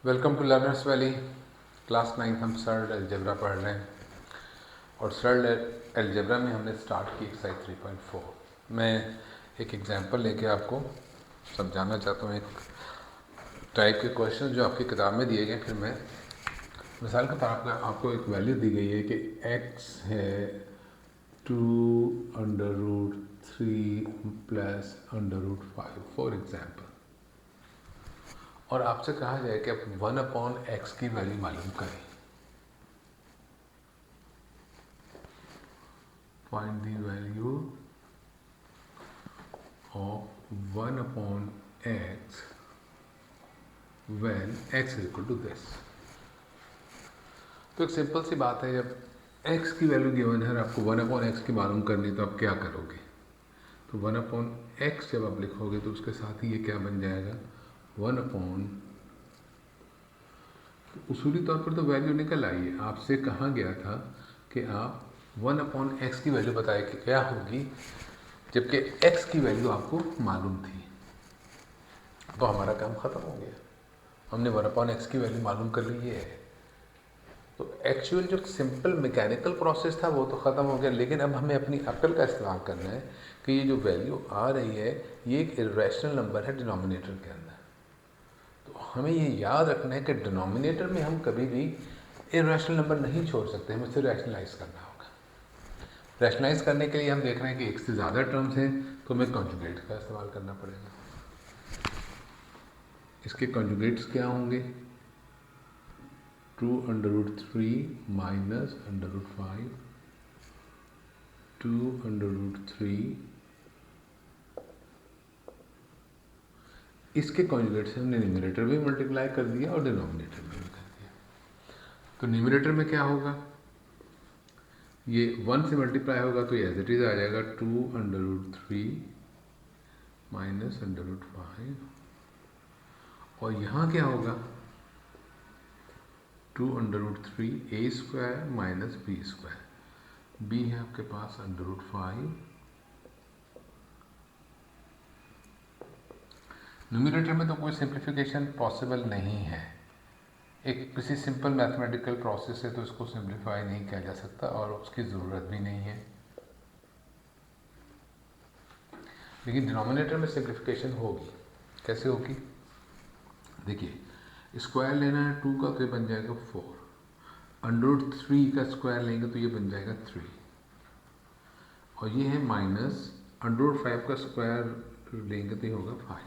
Welcome to learners valley. Class 9 हम सरल algebra पढ़ रहे हैं और सरल अलजेब्रा में हमने स्टार्ट की एक्सरसाइज 3.4। मैं एक एग्जांपल लेके आपको समझाना चाहता हूँ, एक टाइप के क्वेश्चन जो आपकी किताब में दिए गए। फिर मैं मिसाल के तौर पर आपको एक वैल्यू दी गई है कि x है 2√3 प्लस √5 फॉर एग्जाम्पल, और आपसे कहा जाए कि आप 1/x की वैल्यू मालूम करें। Find the value of 1/x when x is equal to this. तो एक सिंपल सी बात है, जब x की वैल्यू गिवन है और आपको 1/x की मालूम करनी, तो आप क्या करोगे? तो 1/x जब आप लिखोगे तो उसके साथ ही ये क्या बन जाएगा, 1/। उसूली तौर पर तो वैल्यू निकल आई है। आपसे कहा गया था कि आप 1/x की वैल्यू बताए कि क्या होगी, जबकि x की वैल्यू आपको मालूम थी। तो हमारा काम ख़त्म हो गया, हमने 1/x की वैल्यू मालूम कर ली है। तो एक्चुअल जो सिंपल मैकेनिकल प्रोसेस था वो तो ख़त्म हो गया, लेकिन अब हमें अपनी अक्ल का इस्तेमाल करना है कि ये जो वैल्यू आ रही है ये एक इरेशनल नंबर है डिनोमिनेटर के अंदर। तो हमें ये याद रखना है कि डिनोमिनेटर में हम कभी भी इरेशनल नंबर नहीं छोड़ सकते, हमें इसे रैशनलाइज करना होगा। रैशनलाइज करने के लिए हम देख रहे हैं कि एक से ज़्यादा टर्म्स हैं, तो हमें कॉन्जुगेट का इस्तेमाल करना पड़ेगा। इसके कॉन्जुगेट्स क्या होंगे? 2√3 माइनस √5, 2√3। इसके कॉन्जुगेट से हमने न्यूमरेटर भी मल्टीप्लाई कर दिया और डिनोमिनेटर में भी कर दिया। तो न्यूमरेटर में क्या होगा, ये 1 से मल्टीप्लाई होगा तो ये एज इट इज़ आ जाएगा 2√3 माइनस √5, और यहाँ क्या होगा 2√3 a square minus b square. b है आपके पास √5। न्यूमरेटर में तो कोई सिंप्लीफिकेशन पॉसिबल नहीं है, एक किसी सिंपल मैथमेटिकल प्रोसेस है तो इसको सिंप्लीफाई नहीं किया जा सकता और उसकी ज़रूरत भी नहीं है। लेकिन डिनोमिनेटर में सिंप्लीफिकेशन होगी। कैसे होगी? देखिए, स्क्वायर लेना है 2 का तो ये बन जाएगा 4, √3 का स्क्वायर लेंगे तो ये बन जाएगा 3, और ये है माइनस √5 का स्क्वायर लेंगे तो ये होगा 5।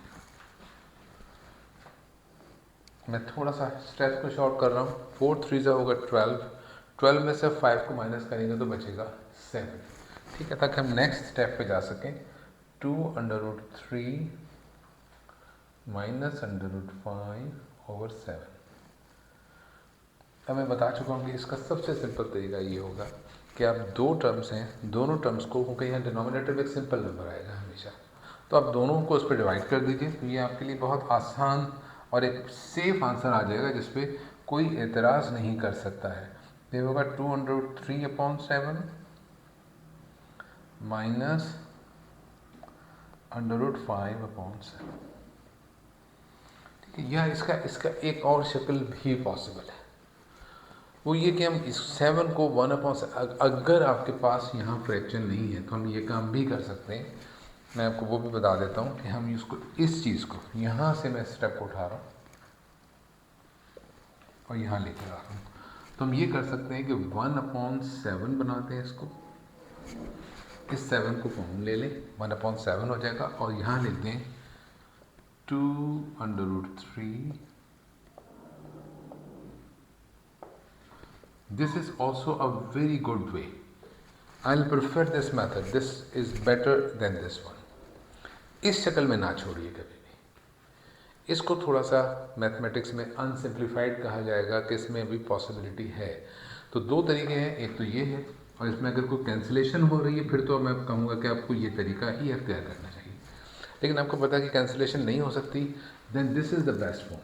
मैं थोड़ा सा स्टेप को शॉर्ट कर रहा हूँ। 4 3 होगा 12, 12 में से 5 को माइनस करेंगे तो बचेगा 7। ठीक है, ताकि हम नेक्स्ट स्टेप पे जा सकें। 2√3 माइनस √5/7। अब मैं बता चुका हूँ कि इसका सबसे सिंपल तरीका ये होगा कि आप दो टर्म्स हैं, दोनों टर्म्स को, क्योंकि यहाँ डिनोमिनेटर में एक सिंपल नंबर आएगा हमेशा, तो आप दोनों को उस पर डिवाइड कर दीजिए। तो ये आपके लिए बहुत आसान और एक सेफ आंसर आ जाएगा जिस पे कोई एतराज़ नहीं कर सकता है। ये होगा 2√3/7 माइनस √5/7। ठीक है, यह इसका एक और शक्ल भी पॉसिबल है, वो ये कि हम इस 7 को 1/, अगर आपके पास यहाँ फ्रैक्शन नहीं है तो हम ये काम भी कर सकते हैं। मैं आपको वो भी बता देता हूँ कि हम इसको, इस चीज़ को यहाँ से मैं स्टेप को उठा रहा हूँ और यहाँ लेकर आ रहा हूँ। तो हम ये कर सकते हैं कि 1/7 बनाते हैं इसको, इस 7 को कॉमन ले लें, 1/7 हो जाएगा, और यहाँ लिख दें 2√3। This is also a very good way. I'll prefer this method. This is better than this one. इस शक्ल में ना छोड़िए कभी भी। इसको थोड़ा सा मैथमेटिक्स में अनसिम्प्लीफाइड कहा जाएगा कि इसमें भी पॉसिबिलिटी है। तो दो तरीके हैं, एक तो ये है, और इसमें अगर कोई कैंसिलेशन हो रही है फिर तो मैं कहूँगा कि आपको ये तरीका ही अख्तियार करना चाहिए। लेकिन आपको पता है कि कैंसिलेशन नहीं हो सकती, then this is the best form.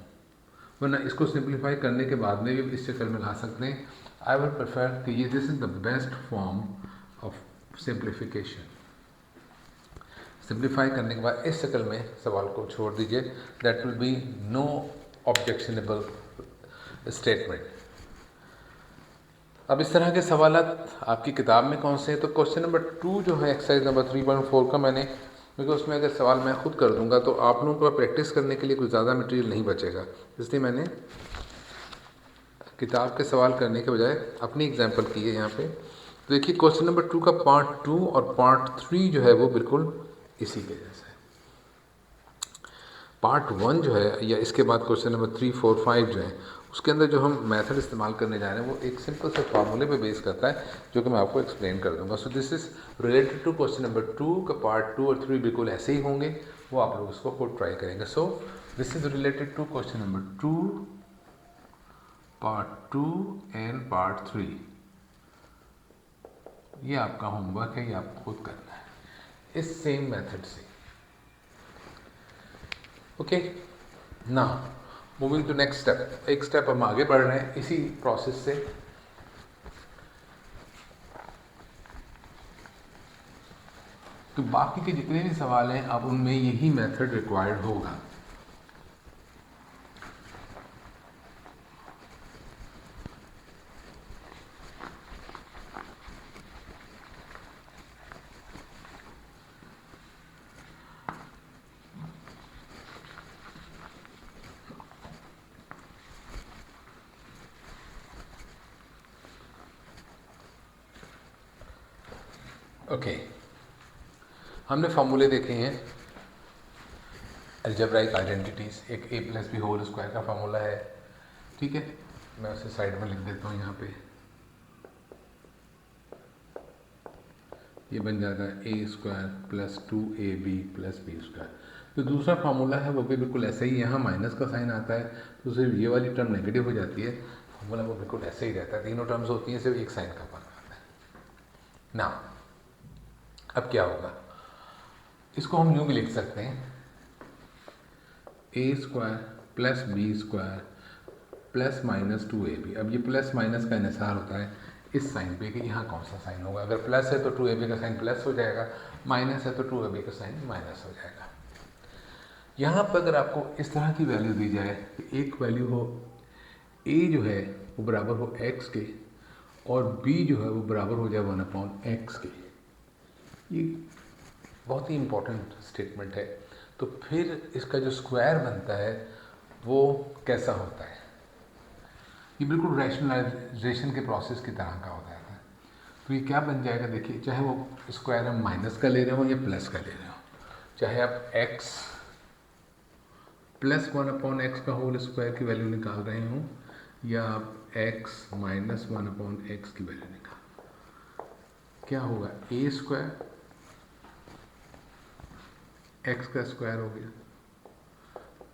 वरना इसको सिंप्लीफाई करने के बाद में भी इस शक्ल में ला सकते हैं। आई वुड प्रेफर कि ये this is the best form of simplification. Simplify करने के बाद इस शक्ल में सवाल को छोड़ दीजिए, that will be no objectionable statement. अब इस तरह के सवाल आपकी किताब में कौन से हैं? तो क्वेश्चन नंबर 2 जो है एक्सरसाइज नंबर 3.4 का मैंने, क्योंकि उसमें अगर सवाल मैं खुद कर दूंगा तो आप लोगों को प्रैक्टिस करने के लिए कुछ ज़्यादा मटेरियल नहीं बचेगा, इसलिए मैंने किताब के सवाल करने के बजाय अपनी एग्जाम्पल की है यहाँ पे। तो देखिए क्वेश्चन नंबर 2 का पार्ट 2 और पार्ट 3 जो है वो बिल्कुल इसी के जैसा है। पार्ट 1 जो है या इसके बाद क्वेश्चन नंबर 3, 4, 5 जो है उसके अंदर जो हम मेथड इस्तेमाल करने जा रहे हैं वो एक सिंपल से फार्मूले पे बेस करता है, जो कि मैं आपको एक्सप्लेन कर दूंगा। So this is related to question number 2 का पार्ट 2 और 3 बिल्कुल ऐसे ही होंगे, वो आप लोग उसको खुद ट्राई करेंगे। So this is related to question number 2, part 2 and part 3। ये आपका होमवर्क है, ये आपको खुद करना है इस सेम मेथड से। Okay, now moving to next step. एक स्टेप हम आगे बढ़ रहे हैं इसी प्रोसेस से। तो बाकी के जितने भी सवाल हैं अब उनमें यही मेथड रिक्वायर्ड होगा। ओके, हमने फॉर्मूले देखे हैं अलजेब्राइक आइडेंटिटीज़। एक a plus B whole square का फॉर्मूला है, ठीक है, मैं उसे साइड में लिख देता हूँ यहाँ पे। ये बन जाएगा a square plus 2ab plus B square. जो दूसरा फार्मूला है वो भी बिल्कुल ऐसे ही, यहाँ माइनस का साइन आता है तो सिर्फ ये वाली टर्म नेगेटिव हो जाती है, फार्मूला वो बिल्कुल ऐसे ही रहता है, तीनों टर्म्स होती हैं, सिर्फ एक साइन का फर्क आता है ना। अब क्या होगा, इसको हम यूँ भी लिख सकते हैं a square plus B square plus minus 2ab। अब ये प्लस माइनस का इन्हिसार होता है इस साइन पे कि यहाँ कौन सा साइन होगा। अगर प्लस है तो 2ab का साइन प्लस हो जाएगा, माइनस है तो 2ab का साइन माइनस हो जाएगा। यहाँ पर अगर आपको इस तरह की वैल्यू दी जाए कि एक वैल्यू हो a जो है वो बराबर हो x के और b जो है वो बराबर हो जाए 1/x के, ये बहुत ही इम्पोर्टेंट स्टेटमेंट है। तो फिर इसका जो स्क्वायर बनता है वो कैसा होता है, ये बिल्कुल रैशनलाइजेशन के प्रोसेस की तरह का हो जाता है। तो ये क्या बन जाएगा, देखिए, चाहे वो स्क्वायर हम माइनस का ले रहे हो या प्लस का ले रहे हो, चाहे आप x प्लस 1/x का होल स्क्वायर की वैल्यू निकाल रहे हो या आप x माइनस 1/x की वैल्यू निकाल, क्या होगा, a स्क्वायर x का स्क्वायर हो गया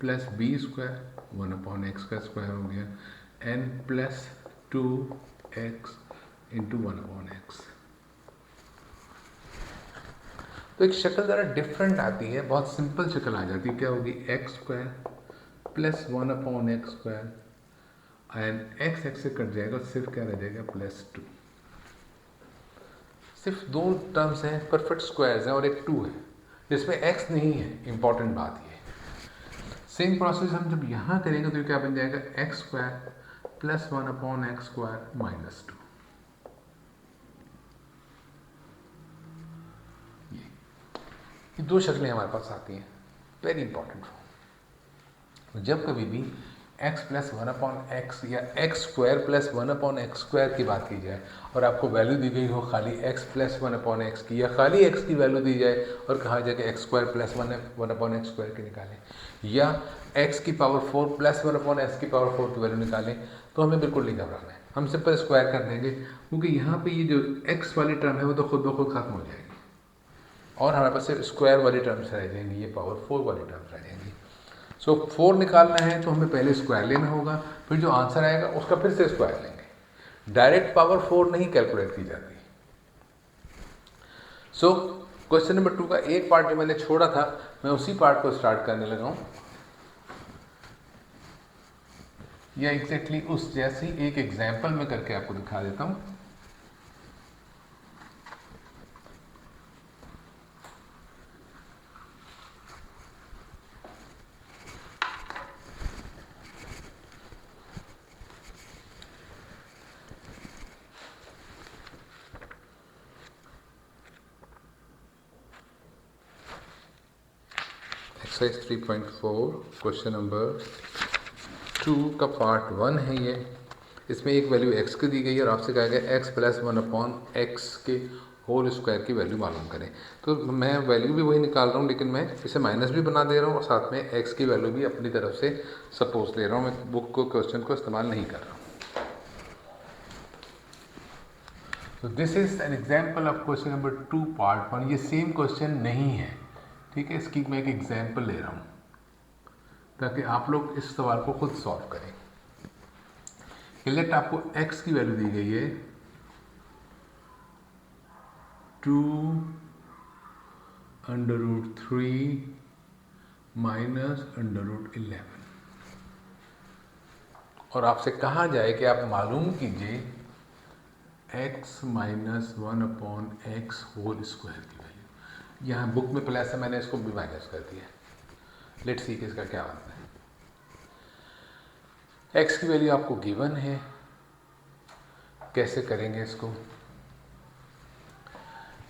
प्लस b स्क्वायर 1/x का स्क्वायर हो गया n plus 2x into 1/x। तो एक शक्ल ज़रा डिफरेंट आती है, बहुत सिंपल शक्ल आ जाती है। क्या होगी, x square plus 1/x square and x से कट जाएगा, सिर्फ क्या रह जाएगा, प्लस 2। सिर्फ दो टर्म्स हैं, परफेक्ट स्क्वायर्स हैं और एक 2 है जिसमें x नहीं है। इंपॉर्टेंट बात ये, सेम प्रोसेस हम जब यहाँ करेंगे तो क्या बन जाएगा, x square plus 1/x square minus 2। ये दो शक्लें हमारे पास आती हैं, वेरी इंपॉर्टेंट। जब कभी भी x प्लस 1/x या x square plus 1/x square की बात की जाए और आपको वैल्यू दी गई हो खाली x प्लस 1/x की, या खाली x की वैल्यू दी जाए और कहा जाए कि x square plus 1/x square की निकालें, या x की पावर 4 प्लस 1/x की पावर 4 की वैल्यू निकालें, तो हमें बिल्कुल नहीं घबराना है, हम सिंपल स्क्वायर कर देंगे, क्योंकि यहाँ पे ये जो x वाली टर्म है वो तो खुद ब खुद खत्म हो जाएगी और हमारे पास सिर्फ स्क्वायर वाली टर्म्स रह जाएंगी, ये पावर 4 वाली टर्म्स रह जाएंगी। सो 4 निकालना है तो हमें पहले स्क्वायर लेना होगा, फिर जो आंसर आएगा उसका फिर से स्क्वायर लेंगे। डायरेक्ट पावर 4 नहीं कैलकुलेट की जाती। सो क्वेश्चन नंबर 2 का एक पार्ट जो मैंने छोड़ा था, मैं उसी पार्ट को स्टार्ट करने लगा हूँ, या एग्जैक्टली उस जैसी एक एग्जाम्पल में करके आपको दिखा देता हूँ। एक्सरसाइज 3.4 क्वेश्चन नंबर 2 का पार्ट 1 है ये। इसमें एक वैल्यू x की दी गई है और आपसे कहा गया x प्लस 1/x के होल स्क्वायर की वैल्यू मालूम करें। तो मैं वैल्यू भी वही निकाल रहा हूँ, लेकिन मैं इसे माइनस भी बना दे रहा हूँ और साथ में x की वैल्यू भी अपनी तरफ से सपोज ले रहा हूँ। मैं बुक को क्वेश्चन को इस्तेमाल नहीं कर रहा हूँ। तो this is an example of question number 2 part 1। ये सेम क्वेश्चन नहीं है, ठीक है। इसकी मैं एक एग्जाम्पल ले रहा हूँ ताकि आप लोग इस सवाल को खुद सॉल्व करें। लेट आपको x की वैल्यू दी गई है 2√3 माइनस √11 और आपसे कहा जाए कि आप मालूम कीजिए x minus 1/x whole square की वैल्यू। यहाँ बुक में प्लस है, मैंने इसको भी माइनस कर दिया। लेट्स सी कि इसका क्या बनता है। x की वैल्यू आपको गिवन है, कैसे करेंगे इसको?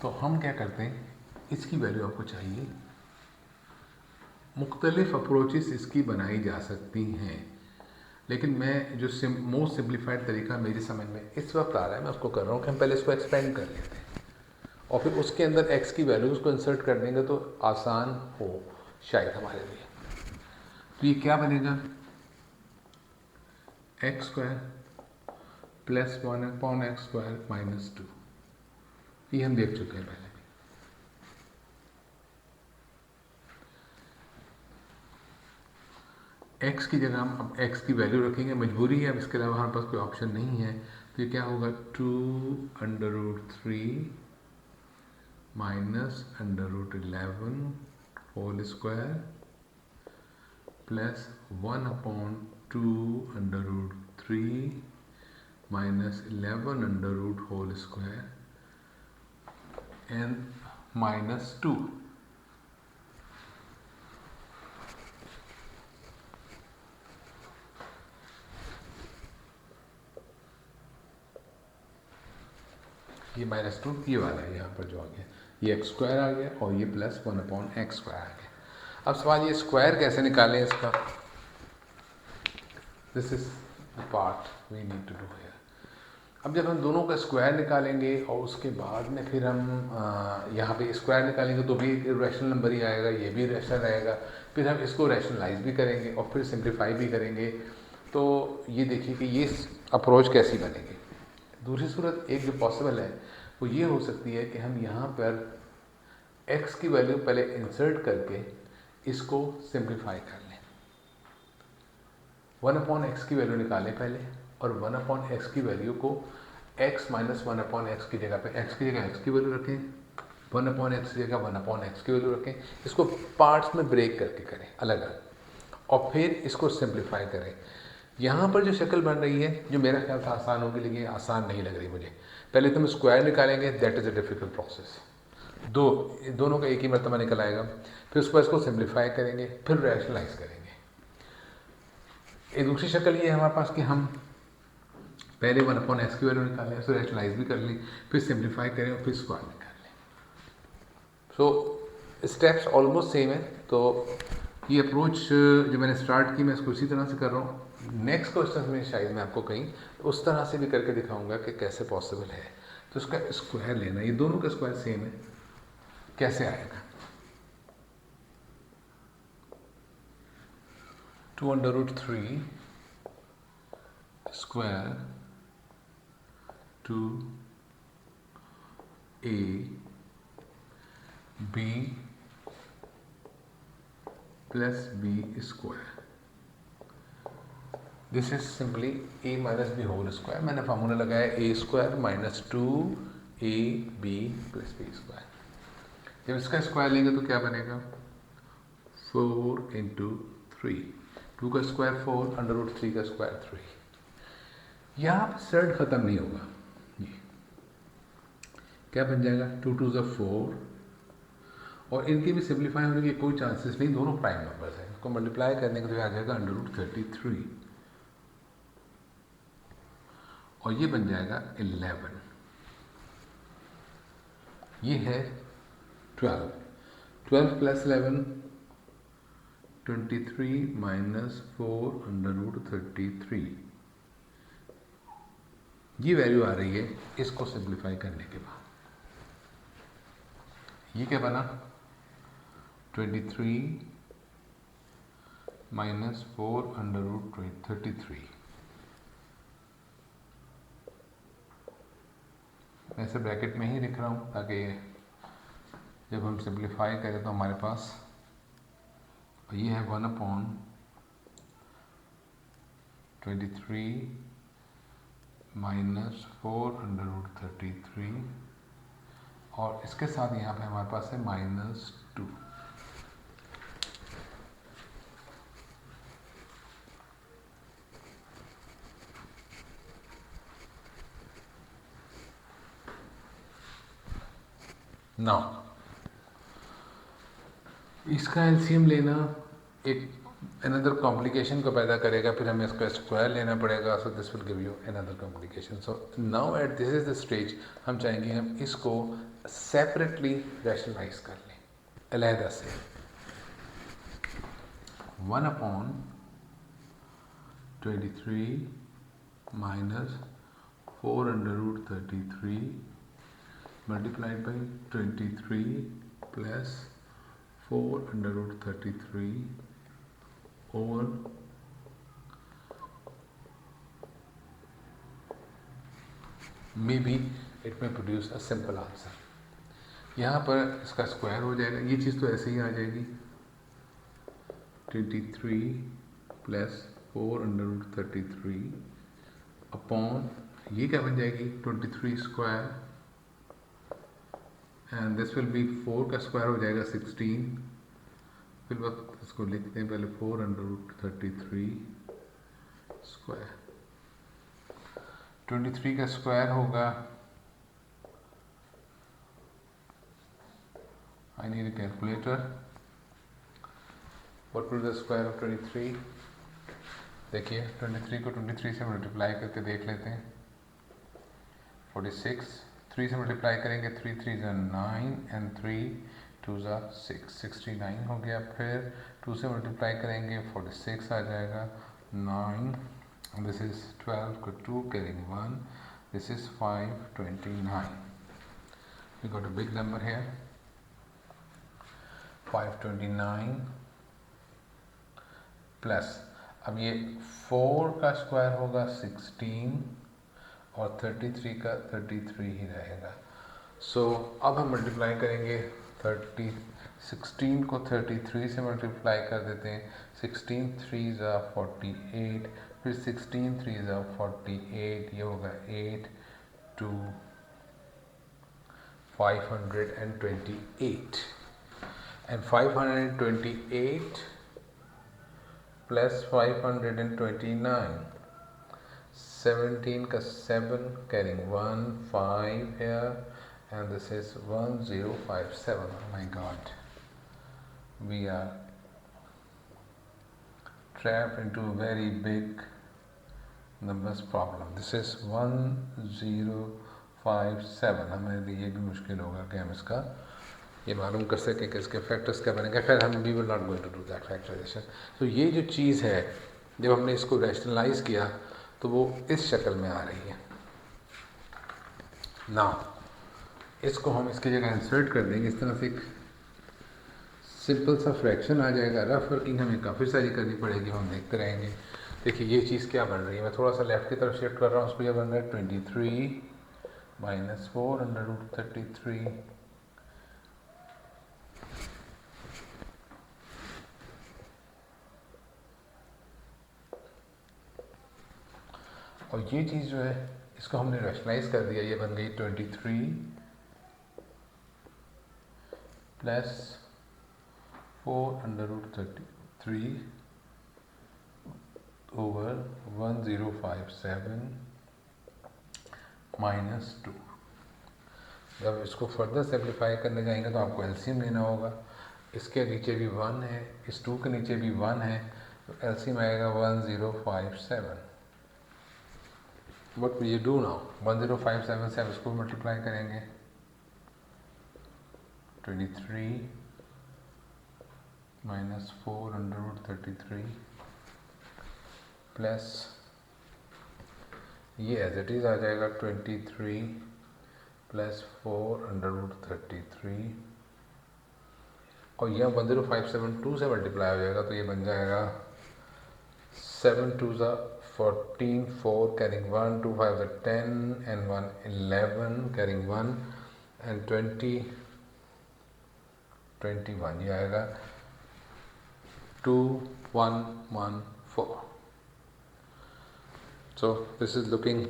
तो हम क्या करते हैं, इसकी वैल्यू आपको चाहिए। मुख्तलिफ अप्रोचेस इसकी बनाई जा सकती हैं, लेकिन मैं जो मोस्ट सिंप्लीफाइड तरीका मेरी समझ में इस वक्त आ रहा है, मैं उसको कर रहा हूँ कि हम पहले इसको एक्सपेंड कर लेते हैं और फिर उसके अंदर x की वैल्यूज़ को इंसर्ट कर देंगे तो आसान हो शायद हमारे लिए। तो ये क्या बनेगा, x square plus 1/x square minus 2। ये हम देख चुके हैं पहले। x की जगह हम अब x की वैल्यू रखेंगे, मजबूरी है, अब इसके अलावा हमारे पास कोई ऑप्शन नहीं है। तो ये क्या होगा, 2√3 minus √11 whole square plus 1/2√3 minus 11 whole square and minus 2। ये माइनस 2 ये वाला है, यहाँ पर जो आ गया ये x स्क्वायर आ गया और ये प्लस 1/x स्क्वायर आ गया। अब सवाल ये स्क्वायर कैसे निकालें इसका, this is the part we need to do here. अब जब हम दोनों का स्क्वायर निकालेंगे और उसके बाद में फिर हम यहाँ पे स्क्वायर निकालेंगे तो भी रैशनल नंबर ही आएगा, ये भी रैशनल रहेगा। फिर हम इसको रैशनलाइज भी करेंगे और फिर सिंप्लीफाई भी करेंगे। तो ये देखिए कि ये अप्रोच कैसी बनेगी। दूसरी सूरत एक जो पॉसिबल है वो ये हो सकती है कि हम यहाँ पर x की वैल्यू पहले इंसर्ट करके इसको सिंप्लीफाई कर लें। 1/x की वैल्यू निकालें पहले और 1/x की वैल्यू को x माइनस 1/x की जगह पे x की जगह x की वैल्यू रखें, 1/x की जगह 1/x की वैल्यू रखें। इसको पार्ट्स में ब्रेक करके करें अलग अलग और फिर इसको सिंप्लीफाई करें। यहाँ पर जो शक्ल बन रही है जो मेरा ख्याल था आसान होगी, लेकिन आसान नहीं लग रही मुझे। पहले तुम स्क्वायर निकालेंगे, that is a difficult process. दोनों का एक ही मरतबा निकल आएगा। फिर उसको इसको सिंप्लीफाई करेंगे, फिर रैशनलाइज करेंगे। एक दूसरी शक्ल ये है हमारे पास कि हम पहले 1/x की वैल्यू निकालें, उसको रैशनलाइज भी कर लें, फिर सिंप्लीफाई करें और फिर स्क्वायर निकाल लें। सो स्टेप्स ऑलमोस्ट सेम है। तो ये अप्रोच जो मैंने स्टार्ट की मैं इसको इसी तरह से कर रहा हूँ। नेक्स्ट क्वेश्चन में शायद मैं आपको कहीं उस तरह से भी करके दिखाऊंगा कि कैसे पॉसिबल है। तो उसका स्क्वायर लेना, ये दोनों का स्क्वायर सेम है, कैसे आएगा। 2√3 square 2ab plus b square, this is simply a minus B whole square. मैंने फार्मूला लगाया a square minus 2ab plus b square. जब इसका स्क्वायर लेंगे तो क्या बनेगा, 4 × 3, 2 का स्क्वायर 4, √3 का स्क्वायर 3। यहाँ पर सर्ड ख़त्म नहीं होगा, ये क्या बन जाएगा, 2 × 2 = 4 और इनके भी सिंप्लीफाई होने के कोई चांसेस नहीं, दोनों प्राइम नंबर्स हैं। इसको मल्टीप्लाई करने के तो आ जाएगा √33 और ये बन जाएगा 11। ये है 12 प्लस 11 23 माइनस 4√33, ये वैल्यू आ रही है इसको सिंप्लीफाई करने के बाद। ये क्या बना 23 माइनस 4√33। मैं इसे ब्रैकेट में ही लिख रहा हूँ ताकि जब हम सिंप्लीफाई करें तो हमारे पास ये है 1/23 माइनस 4√33 और इसके साथ यहाँ पे हमारे पास है -2। नाउ इसका एलसीएम लेना एक अनदर कॉम्प्लिकेशन को पैदा करेगा, फिर हमें इसका स्क्वायर लेना पड़ेगा। So this will give you another complication. So now at this is the stage हम चाहेंगे हम इसको सेपरेटली रैशनलाइज कर लें, अलहदा से। 1/23 minus 4√33 multiplied by 23 plus 4√33 over maybe it may produce a simple answer। यहाँ पर इसका स्क्वायर हो जाएगा, ये चीज़ तो ऐसे ही आ जाएगी 23 प्लस 4√33 अपॉन ये क्या बन जाएगी 23 square and this will be 4 का स्क्वायर हो जाएगा 16। फिर वक्त इसको लिखते हैं पहले 4√33 स्क्वायर। 23 का स्क्वायर होगा, I need a calculator. What will the square of 23? देखिए 23 को 23 से मल्टीप्लाई करके देख लेते हैं। 46, 3 से मल्टीप्लाई करेंगे 3 3 ज़ा 9 एंड 3 2 ज़ा 6, 69 हो गया। फिर 2 से मल्टीप्लाई करेंगे 46 आ जाएगा। 9 दिस इज 12 को 2 carrying 1, this is 529। We got a big number here 529 plus, अब ये 4 का स्क्वायर होगा 16 और 33 का 33 ही रहेगा। सो अब हम मल्टीप्लाई करेंगे 16 को 33 से मल्टीप्लाई कर देते हैं। 16 3 ज़ा 48, फिर 16 3 ज़ा 48, ये होगा 8 to 528 and 528 plus 529, 17 का 7 carrying 1 5 here and this is 1057। Oh my god, we are trapped into a very big numbers problem। This is 1057। हमारे लिए ये भी मुश्किल होगा कि हम इसका ये मालूम कर सकें कि इसके फैक्टर्स क्या बनेंगे। खैर हम we will not going to do that factorization. तो ये जो चीज़ है जब हमने इसको रैशनलाइज किया तो वो इस शक्ल में आ रही है। नाउ इसको हम इसकी जगह इंसर्ट कर देंगे, इस तरह से एक सिंपल सा फ्रैक्शन आ जाएगा। रफ वर्किंग हमें काफ़ी सारी करनी पड़ेगी, हम देखते रहेंगे। देखिए ये चीज़ क्या बन रही है, मैं थोड़ा सा लेफ्ट की तरफ शिफ्ट कर रहा हूँ। उसको ये बन रहा है 23 माइनस 4√33 और ये चीज़ जो है इसको हमने रैशनलाइज कर दिया, ये बन गई 23 प्लस 4√33 ओवर 1057 माइनस 2। जब इसको फर्दर सिंप्लीफाई करने जाएंगे तो आपको एलसीएम लेना होगा। इसके नीचे भी 1 है, इस 2 के नीचे भी 1 है, तो एलसीएम आएगा 1057। What will you do now? 1057 से आप इसको मल्टीप्लाई करेंगे 23 माइनस 4√33 प्लस ये एज इट इज़ आ जाएगा 23 प्लस 4√33 और यह 10572 से मल्टीप्लाई हो जाएगा, तो ये बन जाएगा 7 2 14, 4 carrying 1, 2 5 10 and 1 11 carrying 1 and 20 21, ये आएगा 2114. So this is looking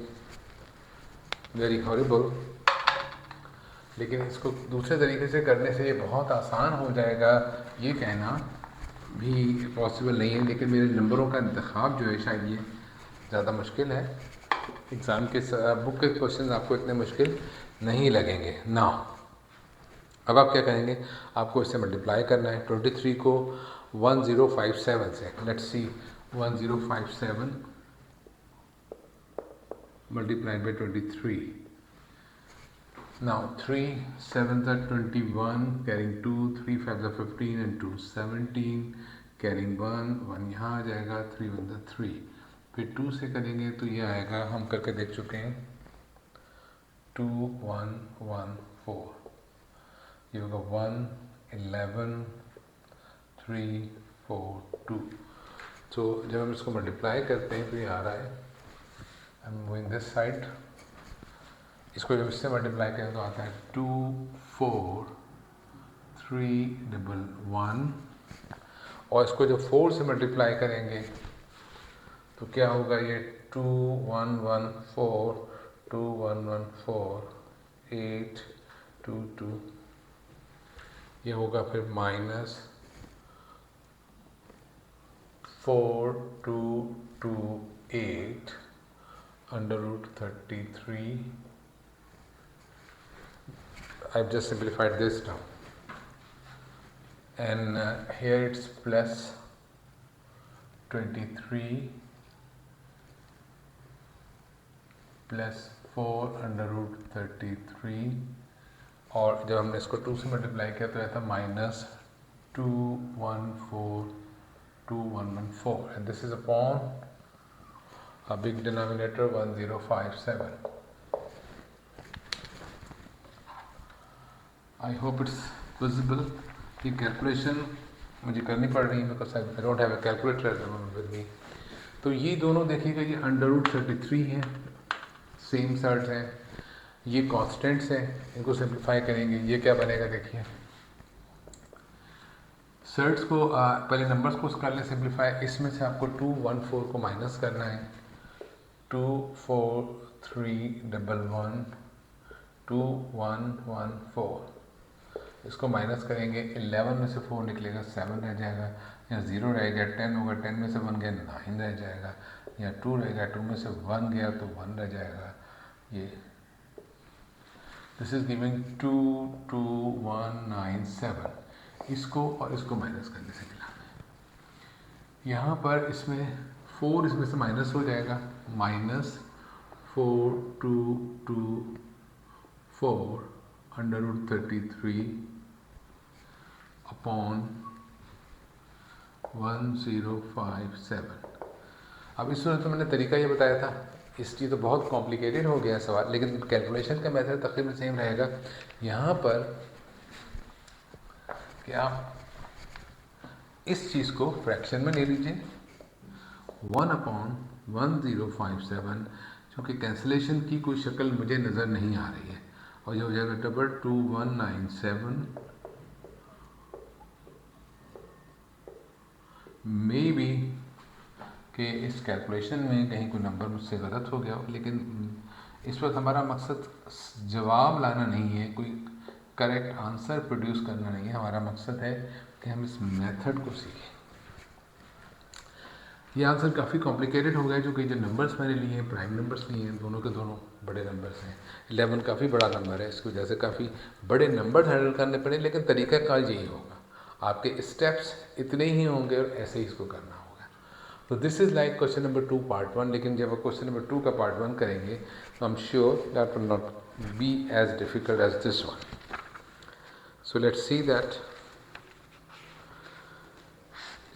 very horrible, लेकिन इसको दूसरे तरीके से करने से ये बहुत आसान हो जाएगा, ये कहना भी पॉसिबल नहीं है। लेकिन मेरे नंबरों का इंतखाब जो है शायद ये ज़्यादा मुश्किल है। एग्ज़ाम के बुक के क्वेश्चन आपको इतने मुश्किल नहीं लगेंगे ना। अब आप क्या करेंगे, आपको इससे मल्टीप्लाई करना है 23 को 1057 से। Let's see 1057 multiplied by 23. Now 3 7s are 21 carrying 2, 3 5s are 15 and 2 17 carrying 1, 1 यहाँ आ जाएगा, 3 1s are 3, फिर 2 से करेंगे तो ये आएगा, हम करके देख चुके हैं 2 1 1 4, ये होगा 1 11 3 4 2। तो जब हम इसको मल्टीप्लाई करते हैं तो ये आ रहा है, I am going this side, इसको जब इससे मल्टीप्लाई करें तो आता है 2 4 3 1 और इसको जब 4 से मल्टीप्लाई करेंगे तो क्या होगा, ये 2 1 1 4 2 1 1 4 8 2 2, ये होगा फिर minus 4 2 2 8 √33. I've just simplified this now, and here it's plus 23 plus 4√33 और जब हमने इसको 2 से मल्टीप्लाई किया तो रहता minus 214214 and this is upon a big denominator 1057. I hope it's visible. ये कैलकुलेशन मुझे करनी पड़ रही है because I don't have a calculator with me. तो ये दोनों देखिएगा, ये √33 हैं, सेम सर्ट्स हैं, ये कॉन्स्टेंट्स हैं, इनको सिंप्लीफाई करेंगे, ये क्या बनेगा देखिए। सर्ट्स को पहले नंबर्स को कर लें सिंप्लीफाई, इसमें से आपको 2 1 4 को माइनस करना है, 2 4 3 1 1 2 1 1 4, इसको माइनस करेंगे, 11 में से 4 निकलेगा 7 रह जाएगा, या 0 रह गया, 10 होगा, 10 में से 1 गया 9 रह जाएगा, या 2 रहेगा, 2 में से 1 गया तो 1 रह जाएगा। ये दिस इज गिविंग 22197, इसको और इसको माइनस करने से मिला। यहाँ पर इसमें 4 इसमें से माइनस हो जाएगा, माइनस 4224 √33 अपॉन 1057। अब इस सूरत में मैंने तरीका ये बताया था, इसकी तो बहुत कॉम्प्लिकेटेड हो गया सवाल, लेकिन कैलकुलेशन का मेथड तकरीबन सेम रहेगा। यहाँ पर कि आप इस चीज़ को फ्रैक्शन में ले लीजिए 1/1057, क्योंकि कैंसिलेशन की कोई शक्ल मुझे नज़र नहीं आ रही है, और ये हो जाएगा 2297 मे बी कि इस कैलकुलेशन में कहीं कोई नंबर मुझसे गलत हो गया हो, लेकिन इस वक्त हमारा मकसद जवाब लाना नहीं है, कोई करेक्ट आंसर प्रोड्यूस करना नहीं है, हमारा मकसद है कि हम इस मेथड को सीखें। ये आंसर काफ़ी कॉम्प्लिकेटेड हो गया, क्योंकि जो नंबर्स मैंने लिए हैं प्राइम नंबर्स लिए हैं, दोनों के दोनों बड़े नंबर्स हैं। 11 काफ़ी बड़ा नंबर है, इसकी वजह से काफ़ी बड़े नंबर हैंडल करने पड़े, लेकिन तरीका कार यही होगा, आपके स्टेप्स इतने ही होंगे और ऐसे ही इसको करना होगा। तो this is like question number 2 part 1, लेकिन जब आप क्वेश्चन नंबर 2 का पार्ट 1 करेंगे तो I am sure that will not be as difficult as this one. So let's see that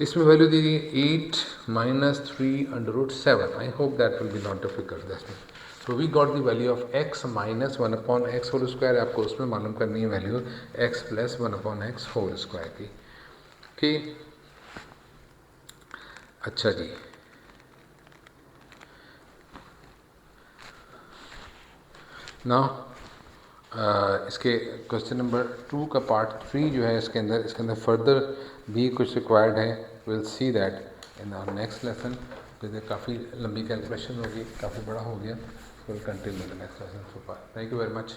इसमें वैल्यू दी गई 8 minus 3√7. I hope that will be not difficult that. So we got the value of x minus 1/x whole square. आपको उसमें मालूम करनी है value x plus 1/x whole square की. Okay, अच्छा जी. नाउ इसके क्वेश्चन नंबर 2 का पार्ट 3 जो है इसके अंदर फर्दर भी कुछ रिक्वायर्ड है. Will see that in our next lesson. क्योंकि काफ़ी लंबी कैलकुलेशन होगी, काफ़ी बड़ा हो गया. Will continue the next lesson. Thank you very much.